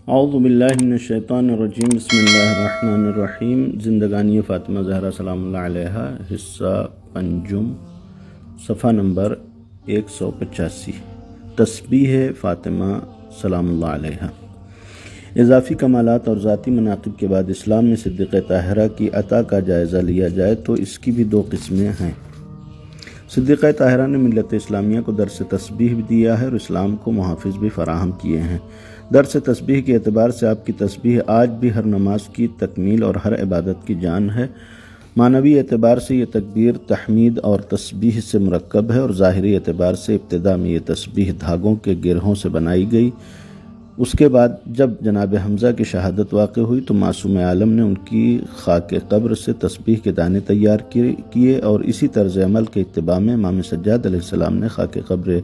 اعوذ باللہ من الشیطان الرجیم، بسم اللہ الرحمن الرحیم۔ زندگانی فاطمہ زہرا سلام اللہ علیہا، حصہ پنجم، صفحہ نمبر 185، تسبیح فاطمہ سلام اللہ علیہا۔ اضافی کمالات اور ذاتی مناقب کے بعد اسلام میں صدیقہ طاہرہ کی عطا کا جائزہ لیا جائے تو اس کی بھی دو قسمیں ہیں۔ صدیقہ طاہرہ نے ملت اسلامیہ کو درس تسبیح بھی دیا ہے اور اسلام کو محافظ بھی فراہم کیے ہیں۔ درس تسبیح کے اعتبار سے آپ کی تسبیح آج بھی ہر نماز کی تکمیل اور ہر عبادت کی جان ہے۔ معنوی اعتبار سے یہ تکبیر تحمید اور تسبیح سے مرکب ہے اور ظاہری اعتبار سے ابتدا میں یہ تسبیح دھاگوں کے گرہوں سے بنائی گئی۔ اس کے بعد جب جناب حمزہ کی شہادت واقع ہوئی تو معصوم عالم نے ان کی خاک قبر سے تسبیح کے دانے تیار کیے اور اسی طرز عمل کے اتباع میں امام سجاد علیہ السلام نے خاک قبر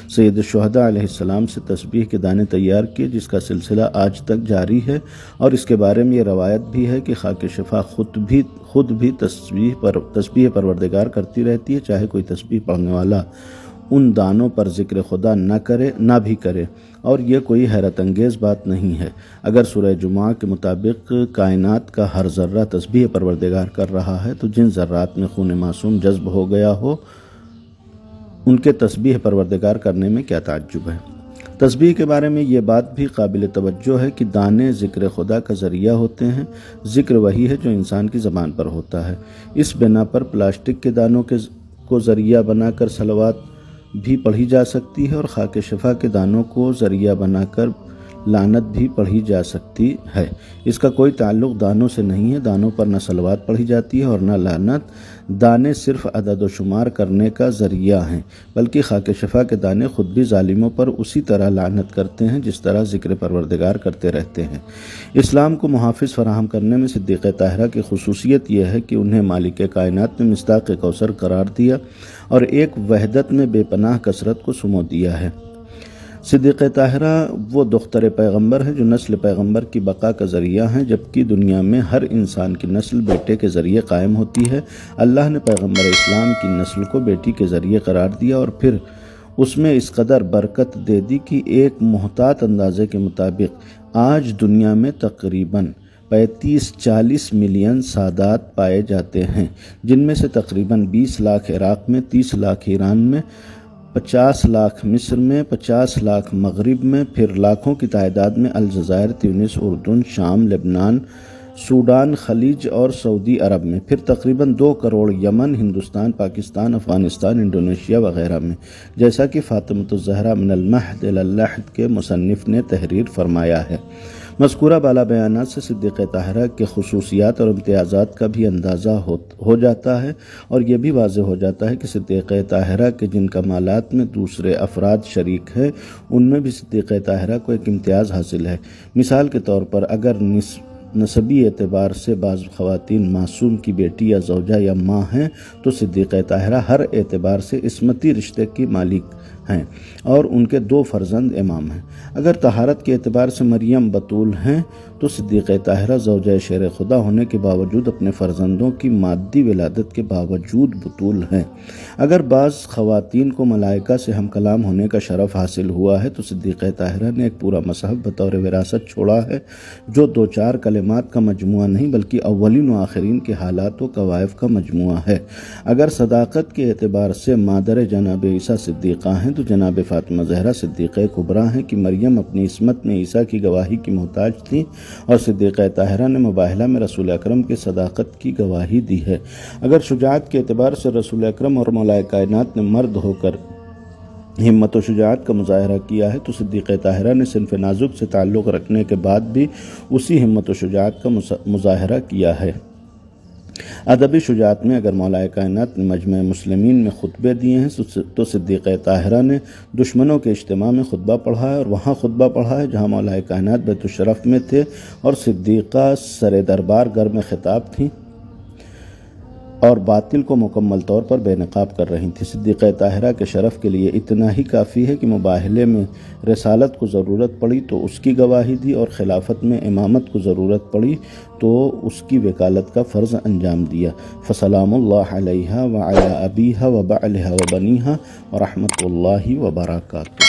سید الشہداء علیہ السلام سے تسبیح کے دانے تیار کیے، جس کا سلسلہ آج تک جاری ہے۔ اور اس کے بارے میں یہ روایت بھی ہے کہ خاک شفا خود بھی تسبیح پروردگار کرتی رہتی ہے، چاہے کوئی تسبیح پڑھنے والا ان دانوں پر ذکر خدا نہ بھی کرے، اور یہ کوئی حیرت انگیز بات نہیں ہے۔ اگر سورہ جمعہ کے مطابق کائنات کا ہر ذرہ تسبیح پروردگار کر رہا ہے تو جن ذرات میں خون معصوم جذب ہو گیا ہو ان کے تسبیح پروردگار کرنے میں کیا تعجب ہے۔ تسبیح کے بارے میں یہ بات بھی قابل توجہ ہے کہ دانے ذکر خدا کا ذریعہ ہوتے ہیں۔ ذکر وہی ہے جو انسان کی زبان پر ہوتا ہے۔ اس بنا پر پلاسٹک کے دانوں کو ذریعہ بنا کر صلوات بھی پڑھی جا سکتی ہے اور خاک شفا کے دانوں کو ذریعہ بنا کر لعنت بھی پڑھی جا سکتی ہے۔ اس کا کوئی تعلق دانوں سے نہیں ہے۔ دانوں پر نہ صلوات پڑھی جاتی ہے اور نہ لعنت۔ دانے صرف عدد و شمار کرنے کا ذریعہ ہیں، بلکہ خاک شفا کے دانے خود بھی ظالموں پر اسی طرح لعنت کرتے ہیں جس طرح ذکر پروردگار کرتے رہتے ہیں۔ اسلام کو محافظ فراہم کرنے میں صدیقہ طاہرہ کی خصوصیت یہ ہے کہ انہیں مالک کائنات نے مصداق کوثر قرار دیا اور ایک وحدت میں بے پناہ کثرت کو سمو دیا ہے۔ صدیقہ طاہرہ وہ دختر پیغمبر ہے جو نسل پیغمبر کی بقا کا ذریعہ ہیں، جبکہ دنیا میں ہر انسان کی نسل بیٹے کے ذریعے قائم ہوتی ہے۔ اللہ نے پیغمبر اسلام کی نسل کو بیٹی کے ذریعے قرار دیا اور پھر اس میں اس قدر برکت دے دی کہ ایک محتاط اندازے کے مطابق آج دنیا میں تقریباً 35-40 ملین سادات پائے جاتے ہیں، جن میں سے تقریباً 20 لاکھ عراق میں، 30 لاکھ ایران میں، 50 لاکھ مصر میں، 50 لاکھ مغرب میں، پھر لاکھوں کی تعداد میں الجزائر، تیونس، اردن، شام، لبنان، سوڈان، خلیج اور سعودی عرب میں، پھر تقریباً 2 کروڑ یمن، ہندوستان، پاکستان، افغانستان، انڈونیشیا وغیرہ میں، جیسا کہ فاطمۃ الزہرا من المہد الی اللحد کے مصنف نے تحریر فرمایا ہے۔ مذکورہ بالا بیانات سے صدیقہ طاہرہ کے خصوصیات اور امتیازات کا بھی اندازہ ہو جاتا ہے اور یہ بھی واضح ہو جاتا ہے کہ صدیقہ طاہرہ کے جن کمالات میں دوسرے افراد شریک ہیں ان میں بھی صدیقہ طاہرہ کو ایک امتیاز حاصل ہے۔ مثال کے طور پر اگر نسبی اعتبار سے بعض خواتین معصوم کی بیٹی یا زوجہ یا ماں ہیں تو صدیقہ طاہرہ ہر اعتبار سے عصمتی رشتے کی مالک ہیں اور ان کے 2 فرزند امام ہیں۔ اگر طہارت کے اعتبار سے مریم بطول ہیں تو صدیقہ طاہرہ زوجہ شیر خدا ہونے کے باوجود اپنے فرزندوں کی مادی ولادت کے باوجود بطول ہیں۔ اگر بعض خواتین کو ملائکہ سے ہم کلام ہونے کا شرف حاصل ہوا ہے تو صدیقہ طاہرہ نے ایک پورا مصحف بطور وراثت چھوڑا ہے، جو 2-4 کلمات کا مجموعہ نہیں بلکہ اولین و آخرین کے حالات و کوائف کا مجموعہ ہے۔ اگر صداقت کے اعتبار سے مادر جناب عیسیٰ صدیقہ ہیں تو جناب فاطمہ زہرا صدیقہ کبریٰ ہیں کہ مریم اپنی عصمت میں عیسیٰ کی گواہی کی محتاج تھیں اور صدیقہ طاہرہ نے مباہلہ میں رسول اکرم کی صداقت کی گواہی دی ہے۔ اگر شجاعت کے اعتبار سے رسول اکرم اور مولا کائنات نے مرد ہو کر ہمت و شجاعت کا مظاہرہ کیا ہے تو صدیقہ طاہرہ نے صنف نازک سے تعلق رکھنے کے بعد بھی اسی ہمت و شجاعت کا مظاہرہ کیا ہے۔ ادبی شجاعت میں اگر مولا کائنات نے مجمع مسلمین میں خطبے دیے ہیں تو صدیقہ طاہرہ نے دشمنوں کے اجتماع میں خطبہ پڑھا ہے اور وہاں خطبہ پڑھا ہے جہاں مولا کائنات بیت الشرف میں تھے اور صدیقہ سر دربار گرم خطاب تھیں اور باطل کو مکمل طور پر بے نقاب کر رہی تھی۔ صدیقہ طاہرہ کے شرف کے لیے اتنا ہی کافی ہے کہ مباہلے میں رسالت کو ضرورت پڑی تو اس کی گواہی دی اور خلافت میں امامت کو ضرورت پڑی تو اس کی وکالت کا فرض انجام دیا۔ فسلام اللہ علیہا وعلی ابیہا وبعلہا وبنیہا ورحمۃ اللہ وبرکاتہ۔